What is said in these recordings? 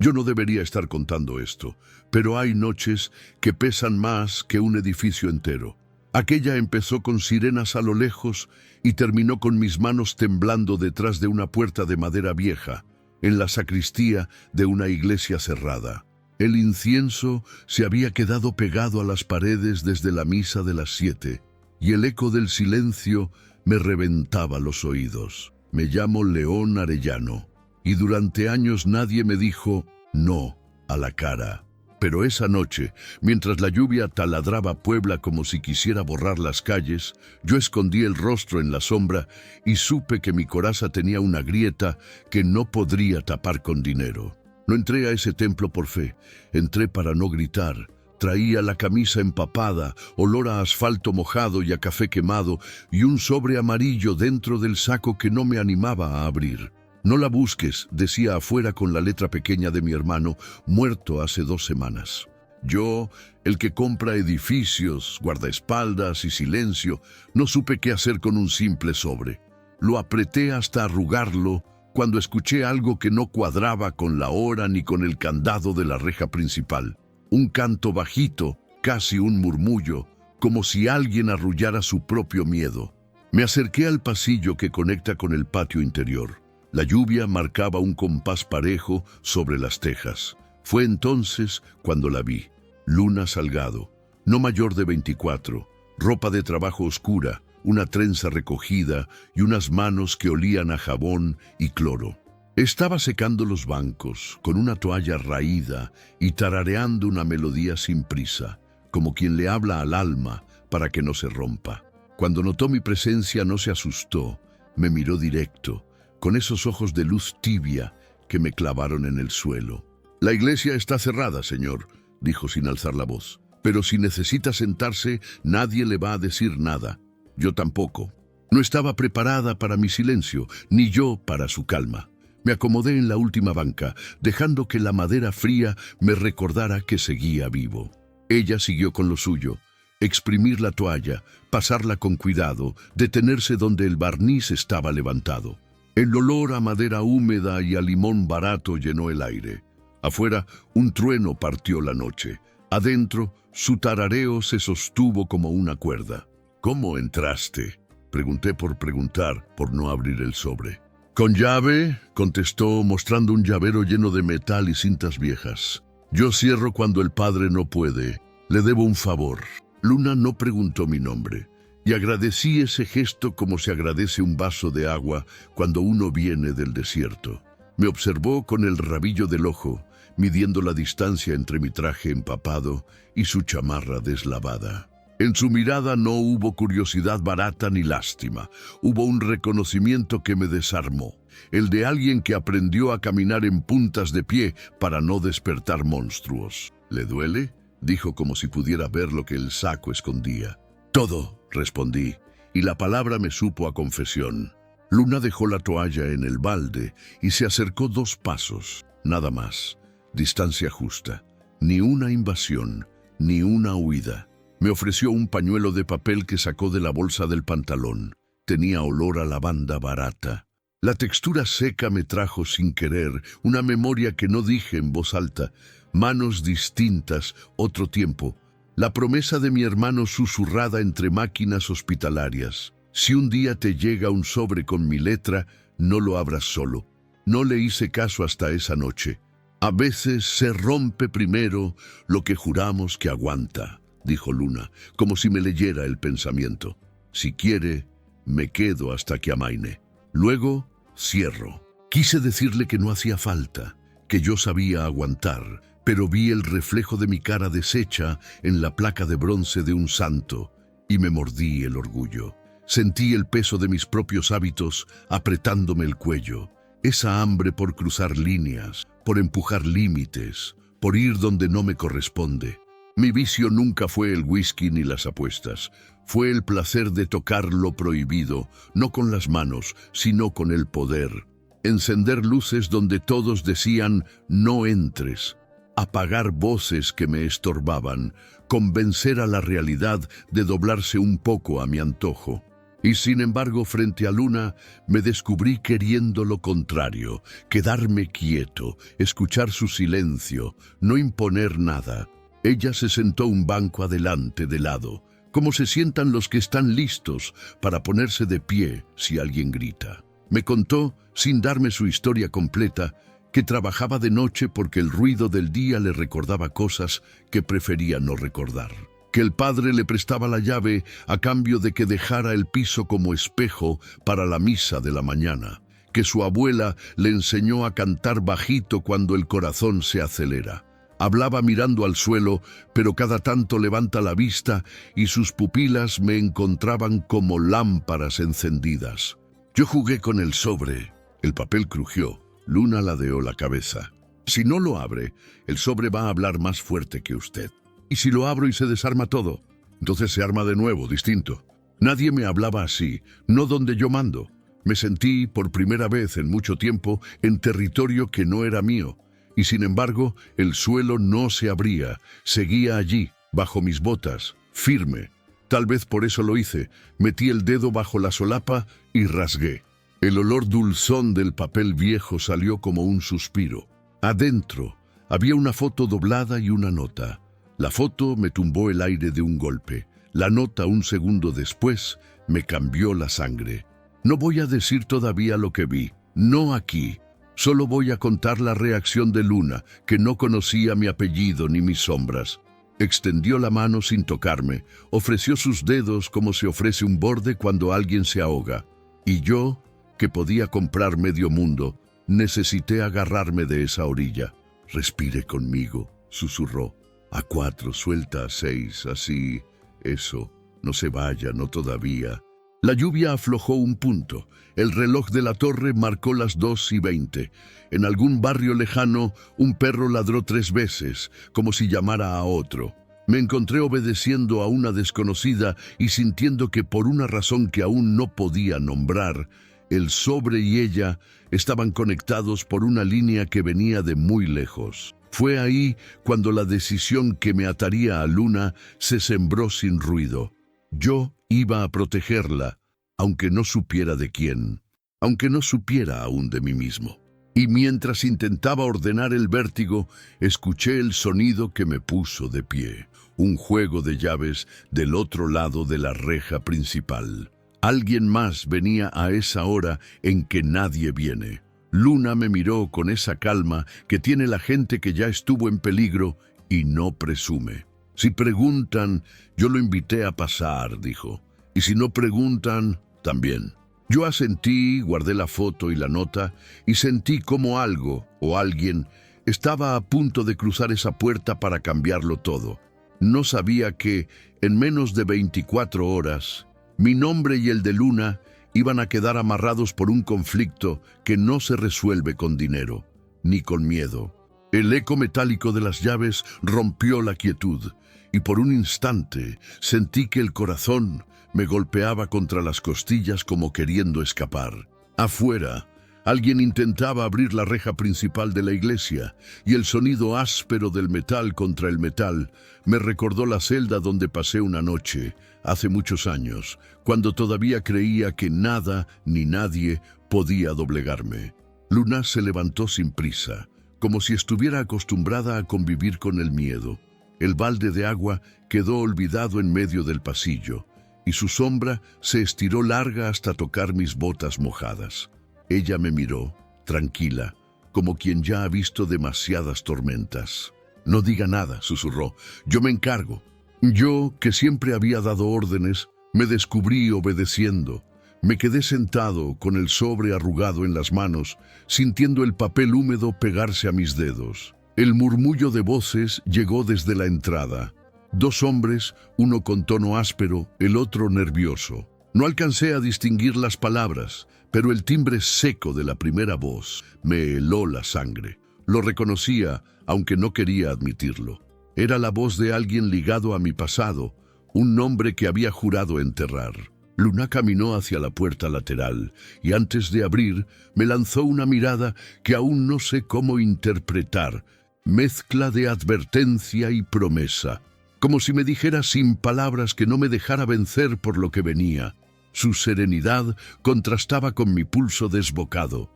Yo no debería estar contando esto, pero hay noches que pesan más que un edificio entero. Aquella empezó con sirenas a lo lejos y terminó con mis manos temblando detrás de una puerta de madera vieja, en la sacristía de una iglesia cerrada. El incienso se había quedado pegado a las paredes desde la misa de las 7, y el eco del silencio me reventaba los oídos. Me llamo León Arellano, y durante años nadie me dijo no a la cara. Pero esa noche, mientras la lluvia taladraba Puebla como si quisiera borrar las calles, yo escondí el rostro en la sombra y supe que mi coraza tenía una grieta que no podría tapar con dinero. No entré a ese templo por fe, entré para no gritar. Traía la camisa empapada, olor a asfalto mojado y a café quemado, y un sobre amarillo dentro del saco que no me animaba a abrir. «No la busques», decía afuera con la letra pequeña de mi hermano, muerto hace 2 semanas. Yo, el que compra edificios, guardaespaldas y silencio, no supe qué hacer con un simple sobre. Lo apreté hasta arrugarlo cuando escuché algo que no cuadraba con la hora ni con el candado de la reja principal. Un canto bajito, casi un murmullo, como si alguien arrullara su propio miedo. Me acerqué al pasillo que conecta con el patio interior. La lluvia marcaba un compás parejo sobre las tejas. Fue entonces cuando la vi. Luna Salgado, no mayor de 24, ropa de trabajo oscura, una trenza recogida y unas manos que olían a jabón y cloro. Estaba secando los bancos con una toalla raída y tarareando una melodía sin prisa, como quien le habla al alma para que no se rompa. Cuando notó mi presencia no se asustó, me miró directo, con esos ojos de luz tibia que me clavaron en el suelo. «La iglesia está cerrada, señor», dijo sin alzar la voz. «Pero si necesita sentarse, nadie le va a decir nada. Yo tampoco». No estaba preparada para mi silencio, ni yo para su calma. Me acomodé en la última banca, dejando que la madera fría me recordara que seguía vivo. Ella siguió con lo suyo. Exprimir la toalla, pasarla con cuidado, detenerse donde el barniz estaba levantado. El olor a madera húmeda y a limón barato llenó el aire. Afuera, un trueno partió la noche. Adentro, su tarareo se sostuvo como una cuerda. «¿Cómo entraste?», pregunté por preguntar, por no abrir el sobre. «Con llave», contestó, mostrando un llavero lleno de metal y cintas viejas. «Yo cierro cuando el padre no puede. Le debo un favor». Luna no preguntó mi nombre, y agradecí ese gesto como se agradece un vaso de agua cuando uno viene del desierto. Me observó con el rabillo del ojo, midiendo la distancia entre mi traje empapado y su chamarra deslavada. En su mirada no hubo curiosidad barata ni lástima. Hubo un reconocimiento que me desarmó, el de alguien que aprendió a caminar en puntas de pie para no despertar monstruos. «¿Le duele?», dijo como si pudiera ver lo que el saco escondía. «Todo», respondí, y la palabra me supo a confesión. Luna dejó la toalla en el balde y se acercó 2 pasos, nada más. Distancia justa. Ni una invasión, ni una huida. Me ofreció un pañuelo de papel que sacó de la bolsa del pantalón. Tenía olor a lavanda barata. La textura seca me trajo sin querer una memoria que no dije en voz alta. Manos distintas, otro tiempo. La promesa de mi hermano susurrada entre máquinas hospitalarias. «Si un día te llega un sobre con mi letra, no lo abras solo». No le hice caso hasta esa noche. «A veces se rompe primero lo que juramos que aguanta», dijo Luna, como si me leyera el pensamiento. «Si quiere, me quedo hasta que amaine. Luego, cierro». Quise decirle que no hacía falta, que yo sabía aguantar, pero vi el reflejo de mi cara deshecha en la placa de bronce de un santo y me mordí el orgullo. Sentí el peso de mis propios hábitos apretándome el cuello, esa hambre por cruzar líneas, por empujar límites, por ir donde no me corresponde. Mi vicio nunca fue el whisky ni las apuestas, fue el placer de tocar lo prohibido, no con las manos, sino con el poder. Encender luces donde todos decían «no entres», apagar voces que me estorbaban, convencer a la realidad de doblarse un poco a mi antojo. Y sin embargo, frente a Luna, me descubrí queriendo lo contrario, quedarme quieto, escuchar su silencio, no imponer nada. Ella se sentó un banco adelante, de lado, como se sientan los que están listos para ponerse de pie si alguien grita. Me contó, sin darme su historia completa, que trabajaba de noche porque el ruido del día le recordaba cosas que prefería no recordar. Que el padre le prestaba la llave a cambio de que dejara el piso como espejo para la misa de la mañana. Que su abuela le enseñó a cantar bajito cuando el corazón se acelera. Hablaba mirando al suelo, pero cada tanto levanta la vista y sus pupilas me encontraban como lámparas encendidas. Yo jugué con el sobre. El papel crujió. Luna ladeó la cabeza. Si no lo abre, el sobre va a hablar más fuerte que usted. ¿Y si lo abro y se desarma todo? Entonces se arma de nuevo, distinto. Nadie me hablaba así, no donde yo mando. Me sentí, por primera vez en mucho tiempo, en territorio que no era mío. Y sin embargo, el suelo no se abría, seguía allí, bajo mis botas, firme. Tal vez por eso lo hice. Metí el dedo bajo la solapa y rasgué. El olor dulzón del papel viejo salió como un suspiro. Adentro había una foto doblada y una nota. La foto me tumbó el aire de un golpe. La nota, un segundo después, me cambió la sangre. No voy a decir todavía lo que vi, no aquí. Solo voy a contar la reacción de Luna, que no conocía mi apellido ni mis sombras. Extendió la mano sin tocarme, ofreció sus dedos como se ofrece un borde cuando alguien se ahoga. Y yo, que podía comprar medio mundo, necesité agarrarme de esa orilla. «Respire conmigo», susurró. «A 4, suelta a 6, así, eso, no se vaya, no todavía». La lluvia aflojó un punto. El reloj de la torre marcó las 2:20. En algún barrio lejano, un perro ladró 3 veces, como si llamara a otro. Me encontré obedeciendo a una desconocida y sintiendo que por una razón que aún no podía nombrar, el sobre y ella estaban conectados por una línea que venía de muy lejos. Fue ahí cuando la decisión que me ataría a Luna se sembró sin ruido. Yo iba a protegerla, aunque no supiera de quién, aunque no supiera aún de mí mismo. Y mientras intentaba ordenar el vértigo, escuché el sonido que me puso de pie. Un juego de llaves del otro lado de la reja principal. Alguien más venía a esa hora en que nadie viene. Luna me miró con esa calma que tiene la gente que ya estuvo en peligro y no presume. «Si preguntan, yo lo invité a pasar», dijo. «Y si no preguntan, también». Yo asentí, guardé la foto y la nota y sentí como algo o alguien estaba a punto de cruzar esa puerta para cambiarlo todo. No sabía que, en menos de 24 horas, mi nombre y el de Luna iban a quedar amarrados por un conflicto que no se resuelve con dinero, ni con miedo. El eco metálico de las llaves rompió la quietud, y por un instante sentí que el corazón me golpeaba contra las costillas como queriendo escapar. Afuera, alguien intentaba abrir la reja principal de la iglesia, y el sonido áspero del metal contra el metal me recordó la celda donde pasé una noche, hace muchos años, cuando todavía creía que nada ni nadie podía doblegarme. Luna se levantó sin prisa, como si estuviera acostumbrada a convivir con el miedo. El balde de agua quedó olvidado en medio del pasillo, y su sombra se estiró larga hasta tocar mis botas mojadas. Ella me miró, tranquila, como quien ya ha visto demasiadas tormentas. «No diga nada», susurró. «Yo me encargo». Yo, que siempre había dado órdenes, me descubrí obedeciendo. Me quedé sentado con el sobre arrugado en las manos, sintiendo el papel húmedo pegarse a mis dedos. El murmullo de voces llegó desde la entrada. 2 hombres, uno con tono áspero, el otro nervioso. No alcancé a distinguir las palabras, pero el timbre seco de la primera voz me heló la sangre. Lo reconocía, aunque no quería admitirlo. Era la voz de alguien ligado a mi pasado, un nombre que había jurado enterrar. Luna caminó hacia la puerta lateral y antes de abrir me lanzó una mirada que aún no sé cómo interpretar, mezcla de advertencia y promesa, como si me dijera sin palabras que no me dejara vencer por lo que venía. Su serenidad contrastaba con mi pulso desbocado.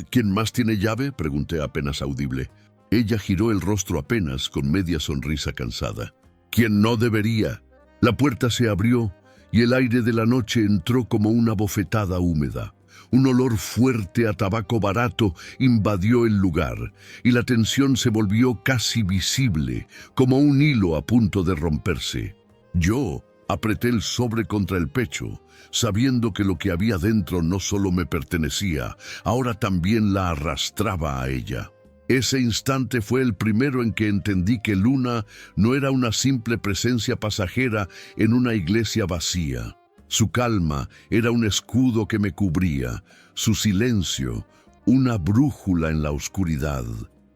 ¿Quién más tiene llave?, pregunté apenas audible. Ella giró el rostro apenas con media sonrisa cansada. ¿Quién no debería? La puerta se abrió y el aire de la noche entró como una bofetada húmeda. Un olor fuerte a tabaco barato invadió el lugar y la tensión se volvió casi visible, como un hilo a punto de romperse. Yo apreté el sobre contra el pecho, sabiendo que lo que había dentro no solo me pertenecía, ahora también la arrastraba a ella. Ese instante fue el primero en que entendí que Luna no era una simple presencia pasajera en una iglesia vacía. Su calma era un escudo que me cubría, su silencio, una brújula en la oscuridad.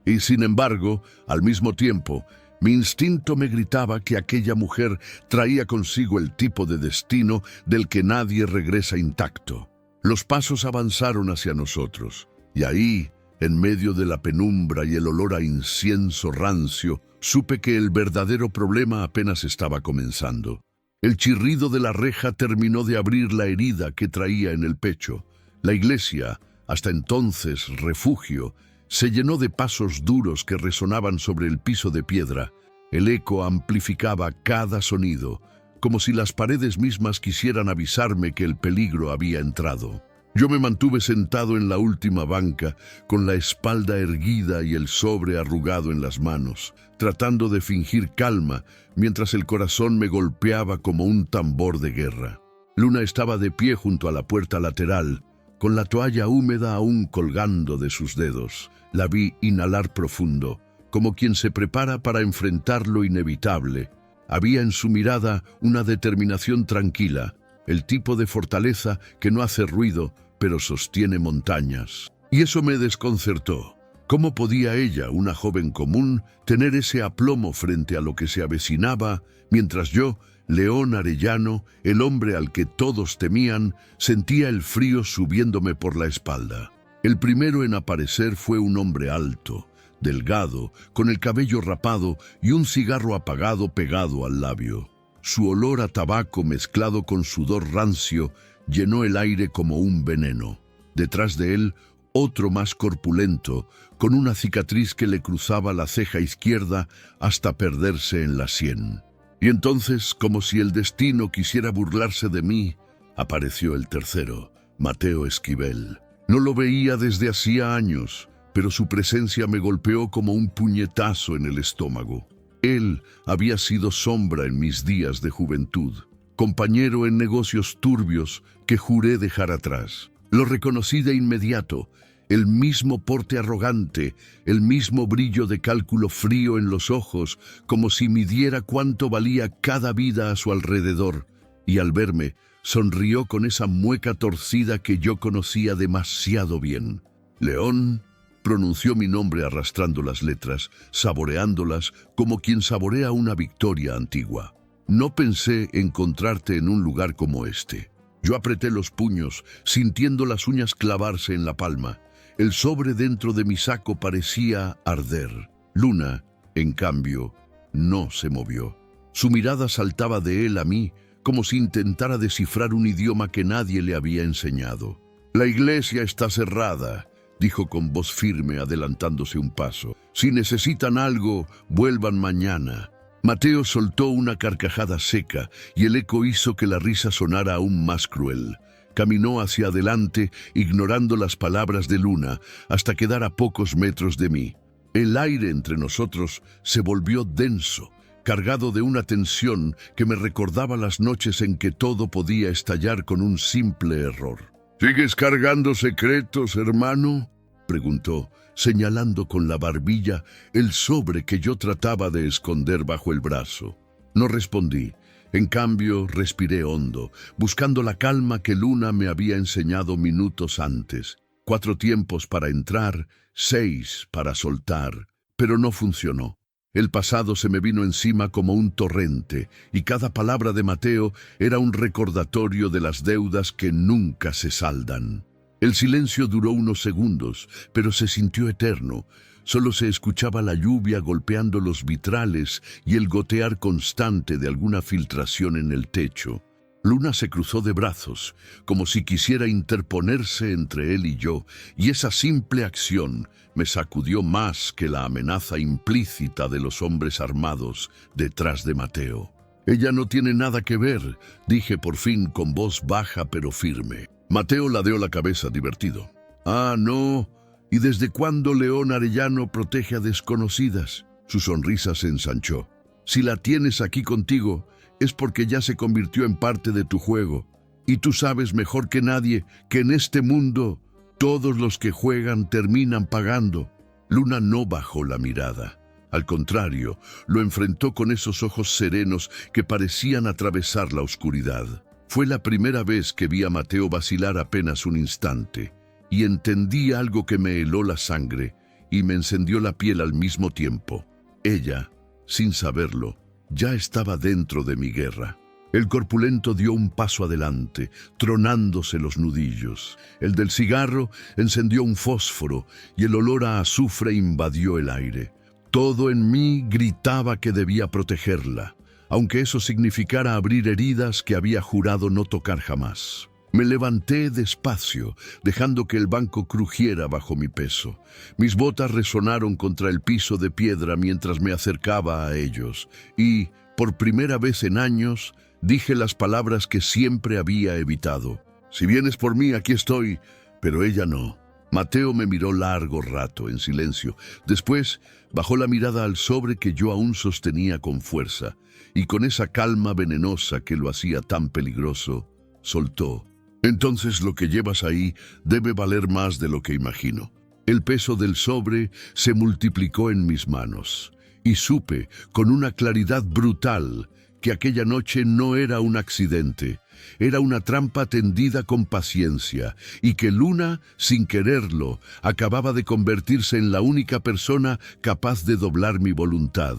Y sin embargo, al mismo tiempo, mi instinto me gritaba que aquella mujer traía consigo el tipo de destino del que nadie regresa intacto. Los pasos avanzaron hacia nosotros, y ahí, en medio de la penumbra y el olor a incienso rancio, supe que el verdadero problema apenas estaba comenzando. El chirrido de la reja terminó de abrir la herida que traía en el pecho. La iglesia, hasta entonces refugio, se llenó de pasos duros que resonaban sobre el piso de piedra. El eco amplificaba cada sonido, como si las paredes mismas quisieran avisarme que el peligro había entrado. Yo me mantuve sentado en la última banca, con la espalda erguida y el sobre arrugado en las manos, tratando de fingir calma, mientras el corazón me golpeaba como un tambor de guerra. Luna estaba de pie junto a la puerta lateral, con la toalla húmeda aún colgando de sus dedos. La vi inhalar profundo, como quien se prepara para enfrentar lo inevitable. Había en su mirada una determinación tranquila, el tipo de fortaleza que no hace ruido, pero sostiene montañas. Y eso me desconcertó. ¿Cómo podía ella, una joven común, tener ese aplomo frente a lo que se avecinaba, mientras yo, León Arellano, el hombre al que todos temían, sentía el frío subiéndome por la espalda? El primero en aparecer fue un hombre alto, delgado, con el cabello rapado y un cigarro apagado pegado al labio. Su olor a tabaco mezclado con sudor rancio llenó el aire como un veneno. Detrás de él, otro más corpulento, con una cicatriz que le cruzaba la ceja izquierda hasta perderse en la sien. Y entonces, como si el destino quisiera burlarse de mí, apareció el tercero, Mateo Esquivel. No lo veía desde hacía años, pero su presencia me golpeó como un puñetazo en el estómago. Él había sido sombra en mis días de juventud, compañero en negocios turbios que juré dejar atrás. Lo reconocí de inmediato, el mismo porte arrogante, el mismo brillo de cálculo frío en los ojos, como si midiera cuánto valía cada vida a su alrededor, y al verme, sonrió con esa mueca torcida que yo conocía demasiado bien. León pronunció mi nombre arrastrando las letras, saboreándolas como quien saborea una victoria antigua. No pensé encontrarte en un lugar como este. Yo apreté los puños, sintiendo las uñas clavarse en la palma. El sobre dentro de mi saco parecía arder. Luna, en cambio, no se movió. Su mirada saltaba de él a mí, como si intentara descifrar un idioma que nadie le había enseñado. «La iglesia está cerrada», dijo con voz firme, adelantándose un paso. «Si necesitan algo, vuelvan mañana». Mateo soltó una carcajada seca y el eco hizo que la risa sonara aún más cruel. Caminó hacia adelante, ignorando las palabras de Luna, hasta quedar a pocos metros de mí. El aire entre nosotros se volvió denso, cargado de una tensión que me recordaba las noches en que todo podía estallar con un simple error. «¿Sigues cargando secretos, hermano?», preguntó, señalando con la barbilla el sobre que yo trataba de esconder bajo el brazo. No respondí. En cambio, respiré hondo, buscando la calma que Luna me había enseñado minutos antes. 4 tiempos para entrar, 6 para soltar, pero no funcionó. El pasado se me vino encima como un torrente, y cada palabra de Mateo era un recordatorio de las deudas que nunca se saldan. El silencio duró unos segundos, pero se sintió eterno. Solo se escuchaba la lluvia golpeando los vitrales y el gotear constante de alguna filtración en el techo. Luna se cruzó de brazos, como si quisiera interponerse entre él y yo, y esa simple acción me sacudió más que la amenaza implícita de los hombres armados detrás de Mateo. «Ella no tiene nada que ver», dije por fin con voz baja pero firme. Mateo ladeó la cabeza divertido. «Ah, no. ¿Y desde cuándo León Arellano protege a desconocidas?». Su sonrisa se ensanchó. «Si la tienes aquí contigo, es porque ya se convirtió en parte de tu juego. Y tú sabes mejor que nadie que en este mundo todos los que juegan terminan pagando». Luna no bajó la mirada. Al contrario, lo enfrentó con esos ojos serenos que parecían atravesar la oscuridad. Fue la primera vez que vi a Mateo vacilar apenas un instante, y entendí algo que me heló la sangre y me encendió la piel al mismo tiempo. Ella, sin saberlo, ya estaba dentro de mi guerra. El corpulento dio un paso adelante, tronándose los nudillos. El del cigarro encendió un fósforo y el olor a azufre invadió el aire. Todo en mí gritaba que debía protegerla, aunque eso significara abrir heridas que había jurado no tocar jamás. Me levanté despacio, dejando que el banco crujiera bajo mi peso. Mis botas resonaron contra el piso de piedra mientras me acercaba a ellos, y, por primera vez en años, dije las palabras que siempre había evitado. «Si vienes por mí, aquí estoy», pero ella no. Mateo me miró largo rato, en silencio. Después bajó la mirada al sobre que yo aún sostenía con fuerza, y con esa calma venenosa que lo hacía tan peligroso, soltó. «Entonces lo que llevas ahí debe valer más de lo que imagino». El peso del sobre se multiplicó en mis manos, y supe, con una claridad brutal, que aquella noche no era un accidente. Era una trampa tendida con paciencia, y que Luna, sin quererlo, acababa de convertirse en la única persona capaz de doblar mi voluntad.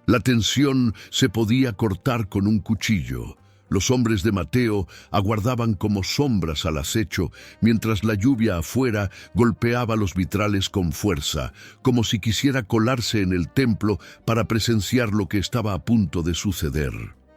La tensión se podía cortar con un cuchillo. Los hombres de Mateo aguardaban como sombras al acecho, mientras la lluvia afuera golpeaba los vitrales con fuerza, como si quisiera colarse en el templo para presenciar lo que estaba a punto de suceder.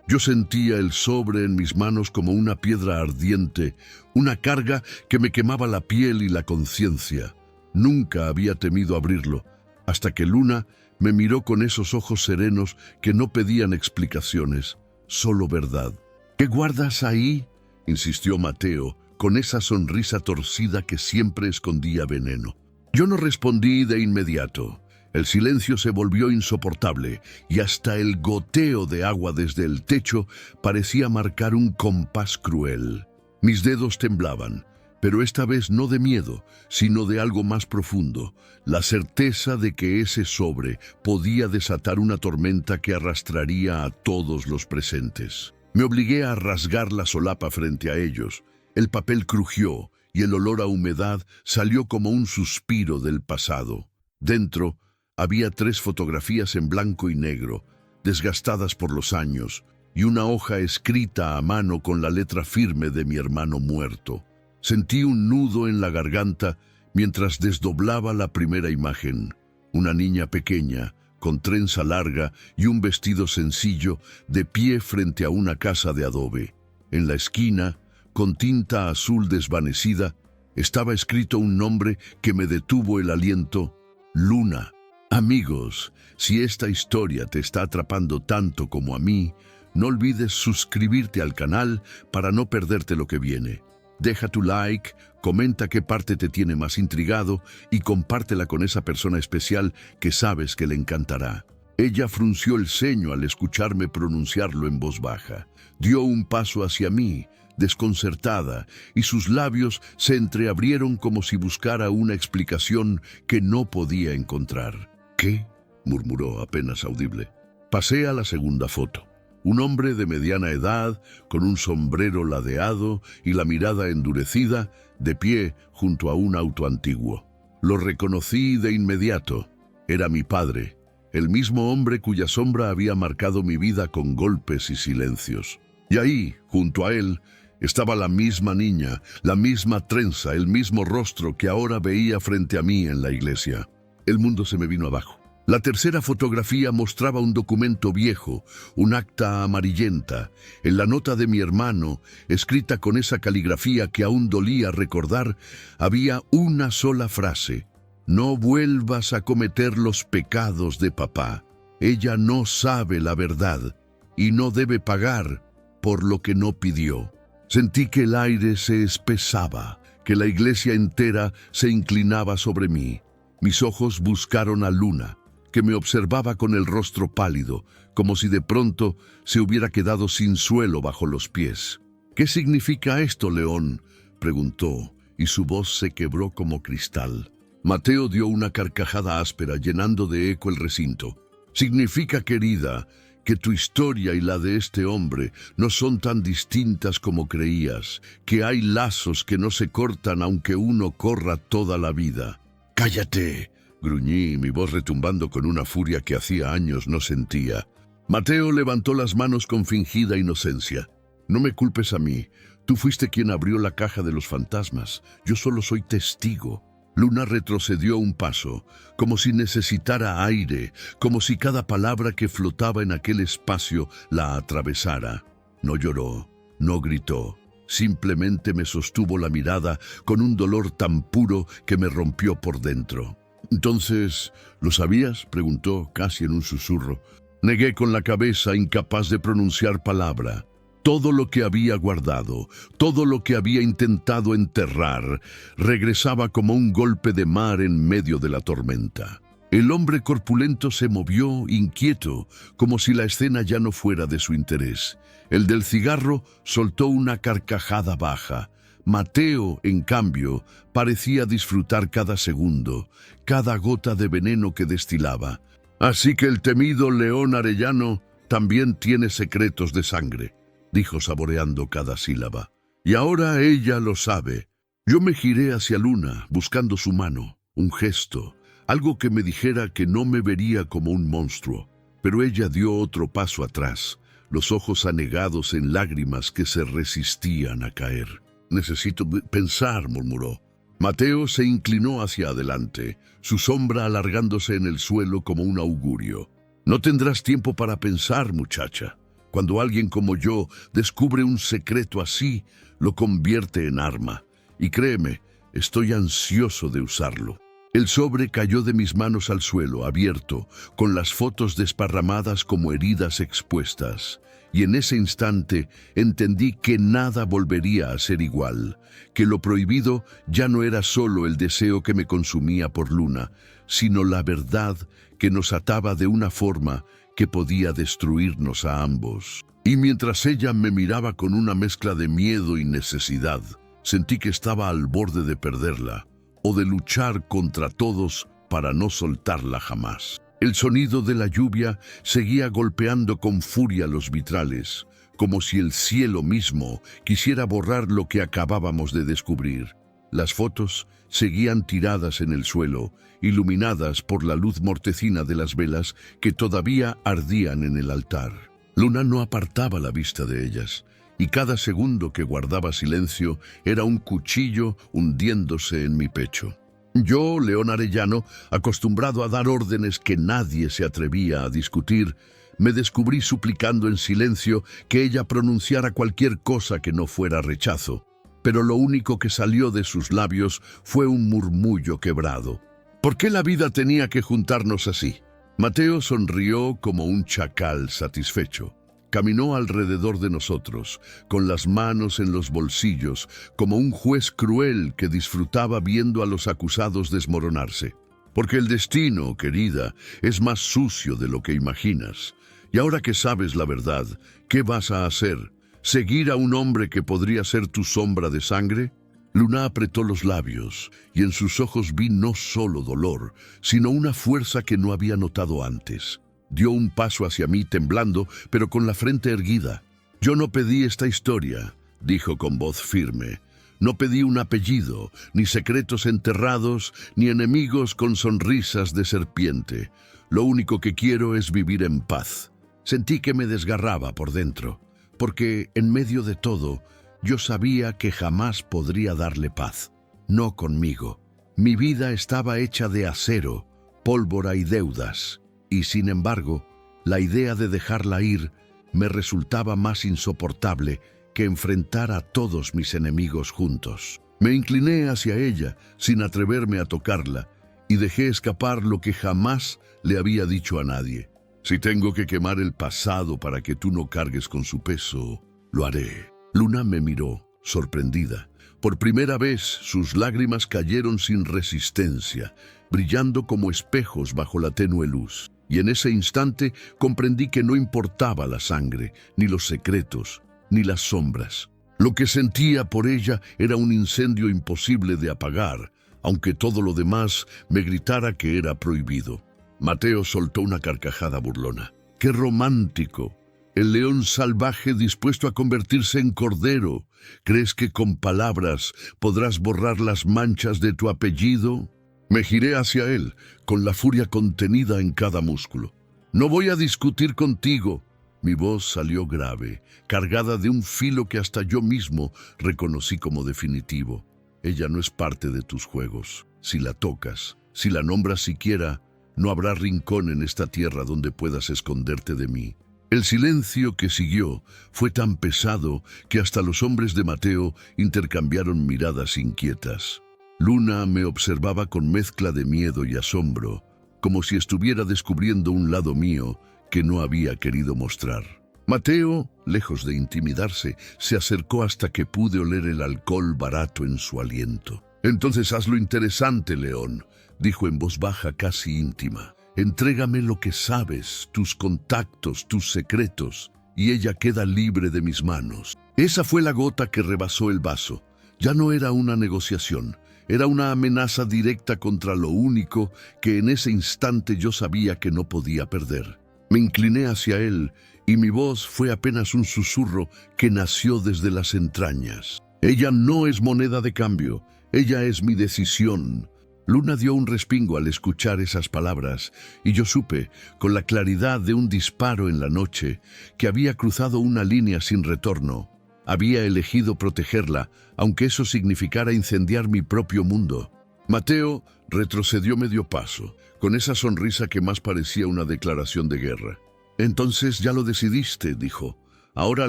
Yo sentía el sobre en mis manos como una piedra ardiente, una carga que me quemaba la piel y la conciencia. Nunca había temido abrirlo, hasta que Luna me miró con esos ojos serenos que no pedían explicaciones, solo verdad. «¿Qué guardas ahí?», insistió Mateo, con esa sonrisa torcida que siempre escondía veneno. Yo no respondí de inmediato. El silencio se volvió insoportable y hasta el goteo de agua desde el techo parecía marcar un compás cruel. Mis dedos temblaban, pero esta vez no de miedo, sino de algo más profundo, la certeza de que ese sobre podía desatar una tormenta que arrastraría a todos los presentes. Me obligué a rasgar la solapa frente a ellos. El papel crujió y el olor a humedad salió como un suspiro del pasado. Dentro había 3 fotografías en blanco y negro, desgastadas por los años, y una hoja escrita a mano con la letra firme de mi hermano muerto. Sentí un nudo en la garganta mientras desdoblaba la primera imagen. Una niña pequeña, con trenza larga y un vestido sencillo, de pie frente a una casa de adobe. En la esquina, con tinta azul desvanecida, estaba escrito un nombre que me detuvo el aliento: Luna. Amigos, si esta historia te está atrapando tanto como a mí, no olvides suscribirte al canal para no perderte lo que viene. Deja tu like, comenta qué parte te tiene más intrigado y compártela con esa persona especial que sabes que le encantará. Ella frunció el ceño al escucharme pronunciarlo en voz baja. Dio un paso hacia mí, desconcertada, y sus labios se entreabrieron como si buscara una explicación que no podía encontrar. «¿Qué?», murmuró apenas audible. Pasé a la segunda foto. Un hombre de mediana edad, con un sombrero ladeado y la mirada endurecida, de pie junto a un auto antiguo. Lo reconocí de inmediato. Era mi padre, el mismo hombre cuya sombra había marcado mi vida con golpes y silencios. Y ahí, junto a él, estaba la misma niña, la misma trenza, el mismo rostro que ahora veía frente a mí en la iglesia. El mundo se me vino abajo. La tercera fotografía mostraba un documento viejo, un acta amarillenta. En la nota de mi hermano, escrita con esa caligrafía que aún dolía recordar, había una sola frase: no vuelvas a cometer los pecados de papá. Ella no sabe la verdad y no debe pagar por lo que no pidió. Sentí que el aire se espesaba, que la iglesia entera se inclinaba sobre mí. Mis ojos buscaron a Luna, que me observaba con el rostro pálido, como si de pronto se hubiera quedado sin suelo bajo los pies. «¿Qué significa esto, León?», preguntó, y su voz se quebró como cristal. Mateo dio una carcajada áspera, llenando de eco el recinto. «Significa, querida, que tu historia y la de este hombre no son tan distintas como creías, que hay lazos que no se cortan aunque uno corra toda la vida». «¡Cállate!», gruñí, mi voz retumbando con una furia que hacía años no sentía. Mateo levantó las manos con fingida inocencia. «No me culpes a mí. Tú fuiste quien abrió la caja de los fantasmas. Yo solo soy testigo». Luna retrocedió un paso, como si necesitara aire, como si cada palabra que flotaba en aquel espacio la atravesara. No lloró, no gritó. Simplemente me sostuvo la mirada con un dolor tan puro que me rompió por dentro. «¿Entonces, lo sabías?», preguntó, casi en un susurro. Negué con la cabeza, incapaz de pronunciar palabra. Todo lo que había guardado, todo lo que había intentado enterrar, regresaba como un golpe de mar en medio de la tormenta. El hombre corpulento se movió, inquieto, como si la escena ya no fuera de su interés. El del cigarro soltó una carcajada baja. Mateo, en cambio, parecía disfrutar cada segundo, cada gota de veneno que destilaba. «Así que el temido León Arellano también tiene secretos de sangre», dijo saboreando cada sílaba. «Y ahora ella lo sabe». Yo me giré hacia Luna, buscando su mano, un gesto, algo que me dijera que no me vería como un monstruo. Pero ella dio otro paso atrás, los ojos anegados en lágrimas que se resistían a caer. «Necesito pensar», murmuró. Mateo se inclinó hacia adelante, su sombra alargándose en el suelo como un augurio. «No tendrás tiempo para pensar, muchacha. Cuando alguien como yo descubre un secreto así, lo convierte en arma. Y créeme, estoy ansioso de usarlo». El sobre cayó de mis manos al suelo, abierto, con las fotos desparramadas como heridas expuestas. Y en ese instante entendí que nada volvería a ser igual, que lo prohibido ya no era solo el deseo que me consumía por Luna, sino la verdad que nos ataba de una forma que podía destruirnos a ambos. Y mientras ella me miraba con una mezcla de miedo y necesidad, sentí que estaba al borde de perderla, o de luchar contra todos para no soltarla jamás. El sonido de la lluvia seguía golpeando con furia los vitrales, como si el cielo mismo quisiera borrar lo que acabábamos de descubrir. Las fotos seguían tiradas en el suelo, iluminadas por la luz mortecina de las velas que todavía ardían en el altar. Luna no apartaba la vista de ellas, y cada segundo que guardaba silencio era un cuchillo hundiéndose en mi pecho. Yo, León Arellano, acostumbrado a dar órdenes que nadie se atrevía a discutir, me descubrí suplicando en silencio que ella pronunciara cualquier cosa que no fuera rechazo. Pero lo único que salió de sus labios fue un murmullo quebrado. ¿Por qué la vida tenía que juntarnos así? Mateo sonrió como un chacal satisfecho. Caminó alrededor de nosotros, con las manos en los bolsillos, como un juez cruel que disfrutaba viendo a los acusados desmoronarse. Porque el destino, querida, es más sucio de lo que imaginas. Y ahora que sabes la verdad, ¿qué vas a hacer? ¿Seguir a un hombre que podría ser tu sombra de sangre? Luna apretó los labios, y en sus ojos vi no solo dolor, sino una fuerza que no había notado antes. Dio un paso hacia mí temblando, pero con la frente erguida. «Yo no pedí esta historia», dijo con voz firme. «No pedí un apellido, ni secretos enterrados, ni enemigos con sonrisas de serpiente. Lo único que quiero es vivir en paz». Sentí que me desgarraba por dentro, porque en medio de todo, yo sabía que jamás podría darle paz. No conmigo. Mi vida estaba hecha de acero, pólvora y deudas, y sin embargo, la idea de dejarla ir me resultaba más insoportable que enfrentar a todos mis enemigos juntos. Me incliné hacia ella, sin atreverme a tocarla, y dejé escapar lo que jamás le había dicho a nadie. Si tengo que quemar el pasado para que tú no cargues con su peso, lo haré. Luna me miró, sorprendida. Por primera vez, sus lágrimas cayeron sin resistencia, brillando como espejos bajo la tenue luz. Y en ese instante comprendí que no importaba la sangre, ni los secretos, ni las sombras. Lo que sentía por ella era un incendio imposible de apagar, aunque todo lo demás me gritara que era prohibido. Mateo soltó una carcajada burlona. ¡Qué romántico! El león salvaje dispuesto a convertirse en cordero. ¿Crees que con palabras podrás borrar las manchas de tu apellido? Me giré hacia él, con la furia contenida en cada músculo. No voy a discutir contigo. Mi voz salió grave, cargada de un filo que hasta yo mismo reconocí como definitivo. Ella no es parte de tus juegos. Si la tocas, si la nombras siquiera, no habrá rincón en esta tierra donde puedas esconderte de mí. El silencio que siguió fue tan pesado que hasta los hombres de Mateo intercambiaron miradas inquietas. Luna me observaba con mezcla de miedo y asombro, como si estuviera descubriendo un lado mío que no había querido mostrar. Mateo, lejos de intimidarse, se acercó hasta que pude oler el alcohol barato en su aliento. «Entonces hazlo interesante, León», dijo en voz baja casi íntima. «Entrégame lo que sabes, tus contactos, tus secretos, y ella queda libre de mis manos». Esa fue la gota que rebasó el vaso. Ya no era una negociación, era una amenaza directa contra lo único que en ese instante yo sabía que no podía perder. Me incliné hacia él y mi voz fue apenas un susurro que nació desde las entrañas. «Ella no es moneda de cambio, ella es mi decisión». Luna dio un respingo al escuchar esas palabras, y yo supe, con la claridad de un disparo en la noche, que había cruzado una línea sin retorno. Había elegido protegerla, aunque eso significara incendiar mi propio mundo. Mateo retrocedió medio paso, con esa sonrisa que más parecía una declaración de guerra. «Entonces ya lo decidiste», dijo. «Ahora,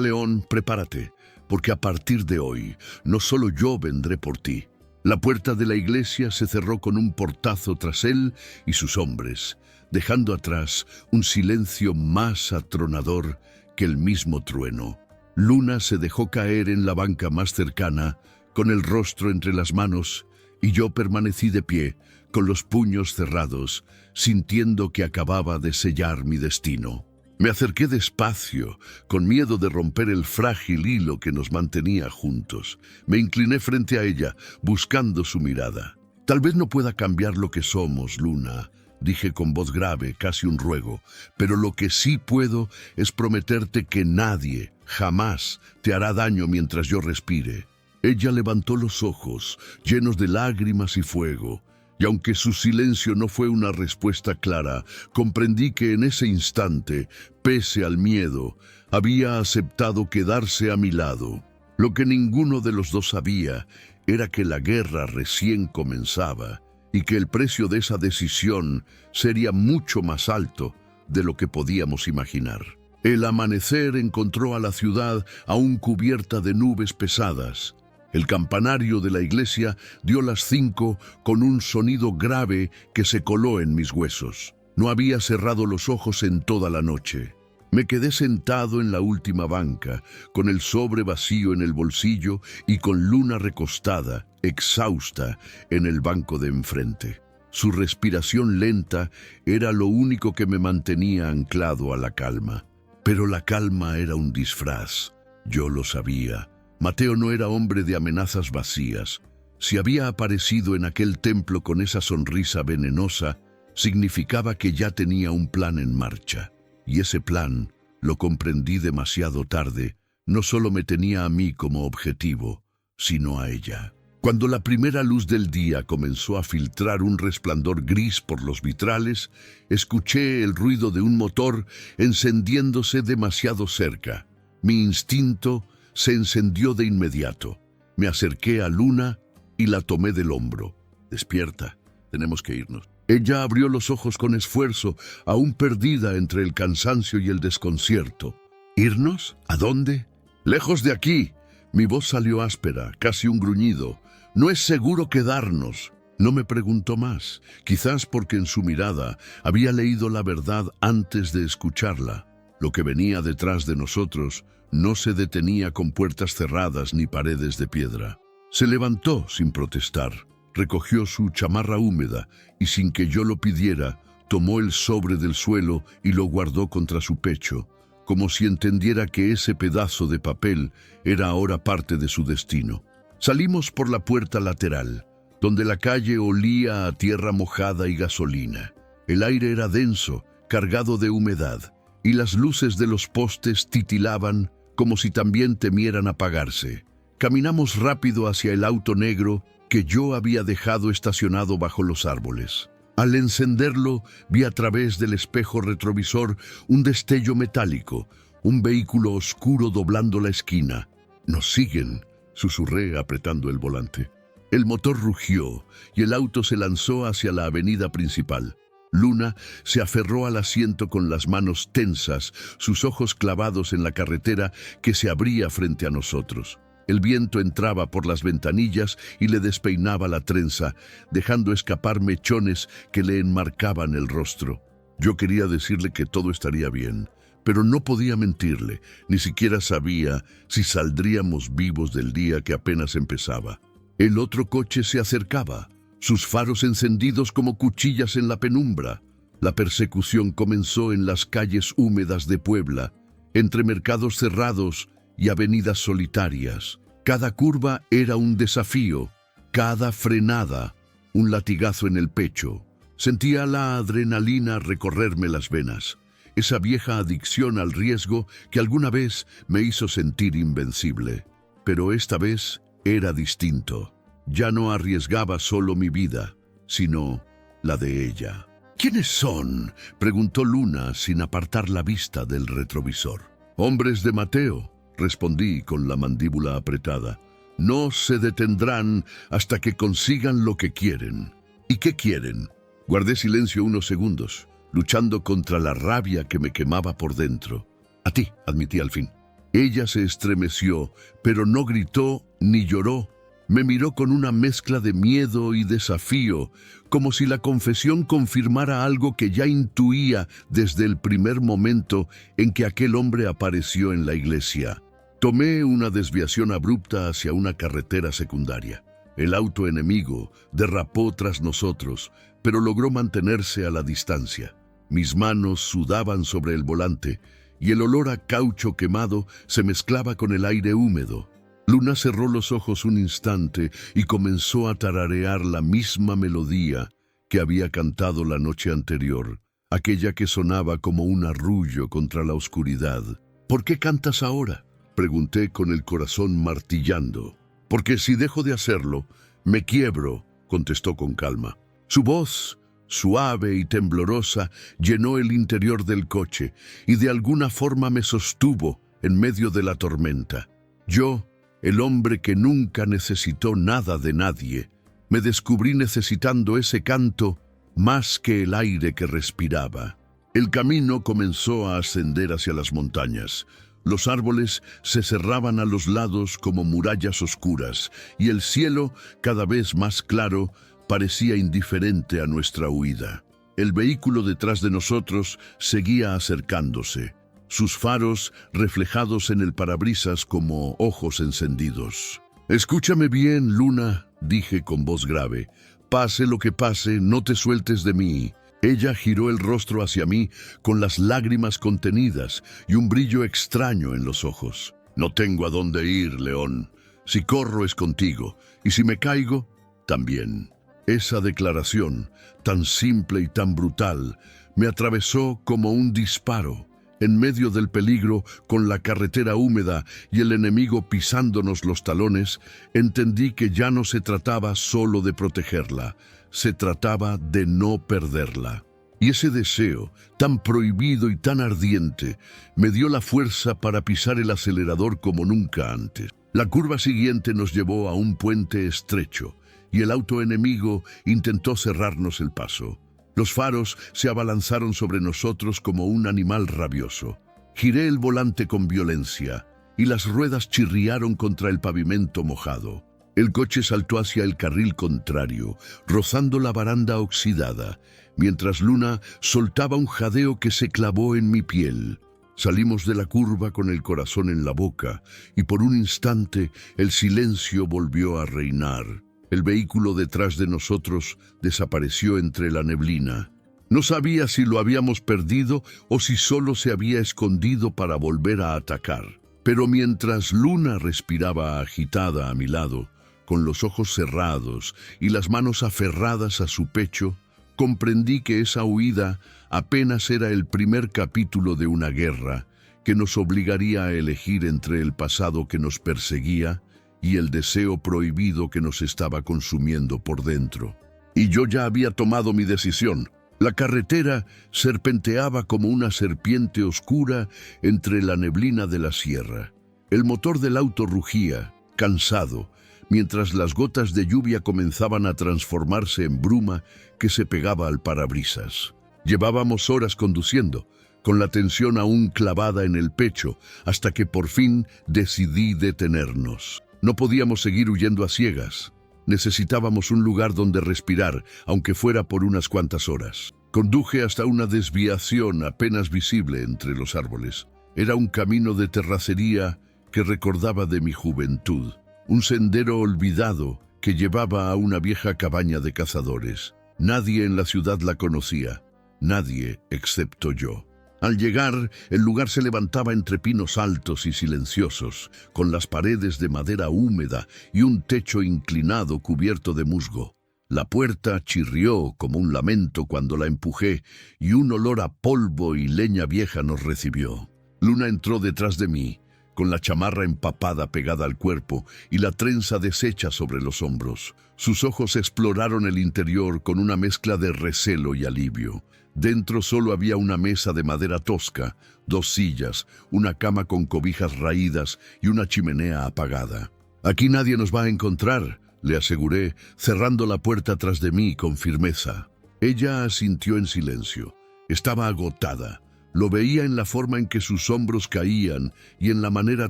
León, prepárate, porque a partir de hoy no solo yo vendré por ti». La puerta de la iglesia se cerró con un portazo tras él y sus hombres, dejando atrás un silencio más atronador que el mismo trueno. Luna se dejó caer en la banca más cercana, con el rostro entre las manos, y yo permanecí de pie, con los puños cerrados, sintiendo que acababa de sellar mi destino. Me acerqué despacio, con miedo de romper el frágil hilo que nos mantenía juntos. Me incliné frente a ella, buscando su mirada. «Tal vez no pueda cambiar lo que somos, Luna», dije con voz grave, casi un ruego, «pero lo que sí puedo es prometerte que nadie, jamás, te hará daño mientras yo respire». Ella levantó los ojos, llenos de lágrimas y fuego, y aunque su silencio no fue una respuesta clara, comprendí que en ese instante, pese al miedo, había aceptado quedarse a mi lado. Lo que ninguno de los dos sabía era que la guerra recién comenzaba y que el precio de esa decisión sería mucho más alto de lo que podíamos imaginar. El amanecer encontró a la ciudad aún cubierta de nubes pesadas. El campanario de la iglesia dio las 5 con un sonido grave que se coló en mis huesos. No había cerrado los ojos en toda la noche. Me quedé sentado en la última banca, con el sobre vacío en el bolsillo y con Luna recostada, exhausta, en el banco de enfrente. Su respiración lenta era lo único que me mantenía anclado a la calma. Pero la calma era un disfraz. Yo lo sabía. Mateo no era hombre de amenazas vacías. Si había aparecido en aquel templo con esa sonrisa venenosa, significaba que ya tenía un plan en marcha. Y ese plan, lo comprendí demasiado tarde, no solo me tenía a mí como objetivo, sino a ella. Cuando la primera luz del día comenzó a filtrar un resplandor gris por los vitrales, escuché el ruido de un motor encendiéndose demasiado cerca. Mi instinto se encendió de inmediato. Me acerqué a Luna y la tomé del hombro. «Despierta, tenemos que irnos». Ella abrió los ojos con esfuerzo, aún perdida entre el cansancio y el desconcierto. ¿Irnos? ¿A dónde? Lejos de aquí. Mi voz salió áspera, casi un gruñido. No es seguro quedarnos. No me preguntó más, quizás porque en su mirada había leído la verdad antes de escucharla. Lo que venía detrás de nosotros no se detenía con puertas cerradas ni paredes de piedra. Se levantó sin protestar, recogió su chamarra húmeda y sin que yo lo pidiera, tomó el sobre del suelo y lo guardó contra su pecho, como si entendiera que ese pedazo de papel era ahora parte de su destino. Salimos por la puerta lateral, donde la calle olía a tierra mojada y gasolina. El aire era denso, cargado de humedad, y las luces de los postes titilaban como si también temieran apagarse. Caminamos rápido hacia el auto negro que yo había dejado estacionado bajo los árboles. Al encenderlo, vi a través del espejo retrovisor un destello metálico, un vehículo oscuro doblando la esquina. «Nos siguen», susurré apretando el volante. El motor rugió y el auto se lanzó hacia la avenida principal. Luna se aferró al asiento con las manos tensas, sus ojos clavados en la carretera que se abría frente a nosotros. El viento entraba por las ventanillas y le despeinaba la trenza, dejando escapar mechones que le enmarcaban el rostro. Yo quería decirle que todo estaría bien, pero no podía mentirle, ni siquiera sabía si saldríamos vivos del día que apenas empezaba. El otro coche se acercaba, sus faros encendidos como cuchillas en la penumbra. La persecución comenzó en las calles húmedas de Puebla, entre mercados cerrados y avenidas solitarias. Cada curva era un desafío, cada frenada un latigazo en el pecho. Sentía la adrenalina recorrerme las venas, esa vieja adicción al riesgo que alguna vez me hizo sentir invencible. Pero esta vez era distinto. Ya no arriesgaba solo mi vida, sino la de ella. «¿Quiénes son?», preguntó Luna sin apartar la vista del retrovisor. «Hombres de Mateo», respondí con la mandíbula apretada. «No se detendrán hasta que consigan lo que quieren». «¿Y qué quieren?». Guardé silencio unos segundos, luchando contra la rabia que me quemaba por dentro. «A ti», admití al fin. Ella se estremeció, pero no gritó ni lloró. Me miró con una mezcla de miedo y desafío, como si la confesión confirmara algo que ya intuía desde el primer momento en que aquel hombre apareció en la iglesia. Tomé una desviación abrupta hacia una carretera secundaria. El auto enemigo derrapó tras nosotros, pero logró mantenerse a la distancia. Mis manos sudaban sobre el volante y el olor a caucho quemado se mezclaba con el aire húmedo. Luna cerró los ojos un instante y comenzó a tararear la misma melodía que había cantado la noche anterior, aquella que sonaba como un arrullo contra la oscuridad. «¿Por qué cantas ahora?», pregunté con el corazón martillando. «Porque si dejo de hacerlo, me quiebro», contestó con calma. Su voz, suave y temblorosa, llenó el interior del coche y de alguna forma me sostuvo en medio de la tormenta. Yo, el hombre que nunca necesitó nada de nadie, me descubrí necesitando ese canto más que el aire que respiraba. El camino comenzó a ascender hacia las montañas. Los árboles se cerraban a los lados como murallas oscuras, y el cielo, cada vez más claro, parecía indiferente a nuestra huida. El vehículo detrás de nosotros seguía acercándose, sus faros reflejados en el parabrisas como ojos encendidos. «Escúchame bien, Luna», dije con voz grave. «Pase lo que pase, no te sueltes de mí». Ella giró el rostro hacia mí con las lágrimas contenidas y un brillo extraño en los ojos. «No tengo a dónde ir, León. Si corro es contigo, y si me caigo, también». Esa declaración, tan simple y tan brutal, me atravesó como un disparo. En medio del peligro, con la carretera húmeda y el enemigo pisándonos los talones, entendí que ya no se trataba solo de protegerla, se trataba de no perderla. Y ese deseo, tan prohibido y tan ardiente, me dio la fuerza para pisar el acelerador como nunca antes. La curva siguiente nos llevó a un puente estrecho, y el auto enemigo intentó cerrarnos el paso. Los faros se abalanzaron sobre nosotros como un animal rabioso. Giré el volante con violencia y las ruedas chirriaron contra el pavimento mojado. El coche saltó hacia el carril contrario, rozando la baranda oxidada, mientras Luna soltaba un jadeo que se clavó en mi piel. Salimos de la curva con el corazón en la boca y por un instante el silencio volvió a reinar. El vehículo detrás de nosotros desapareció entre la neblina. No sabía si lo habíamos perdido o si solo se había escondido para volver a atacar. Pero mientras Luna respiraba agitada a mi lado, con los ojos cerrados y las manos aferradas a su pecho, comprendí que esa huida apenas era el primer capítulo de una guerra que nos obligaría a elegir entre el pasado que nos perseguía y el deseo prohibido que nos estaba consumiendo por dentro. Y yo ya había tomado mi decisión. La carretera serpenteaba como una serpiente oscura entre la neblina de la sierra. El motor del auto rugía, cansado, mientras las gotas de lluvia comenzaban a transformarse en bruma que se pegaba al parabrisas. Llevábamos horas conduciendo, con la tensión aún clavada en el pecho, hasta que por fin decidí detenernos. No podíamos seguir huyendo a ciegas. Necesitábamos un lugar donde respirar, aunque fuera por unas cuantas horas. Conduje hasta una desviación apenas visible entre los árboles. Era un camino de terracería que recordaba de mi juventud. Un sendero olvidado que llevaba a una vieja cabaña de cazadores. Nadie en la ciudad la conocía, nadie excepto yo. Al llegar, el lugar se levantaba entre pinos altos y silenciosos, con las paredes de madera húmeda y un techo inclinado cubierto de musgo. La puerta chirrió como un lamento cuando la empujé y un olor a polvo y leña vieja nos recibió. Luna entró detrás de mí, con la chamarra empapada pegada al cuerpo y la trenza deshecha sobre los hombros. Sus ojos exploraron el interior con una mezcla de recelo y alivio. Dentro solo había una mesa de madera tosca, 2 sillas, una cama con cobijas raídas y una chimenea apagada. «Aquí nadie nos va a encontrar», le aseguré, cerrando la puerta tras de mí con firmeza. Ella asintió en silencio. Estaba agotada. Lo veía en la forma en que sus hombros caían y en la manera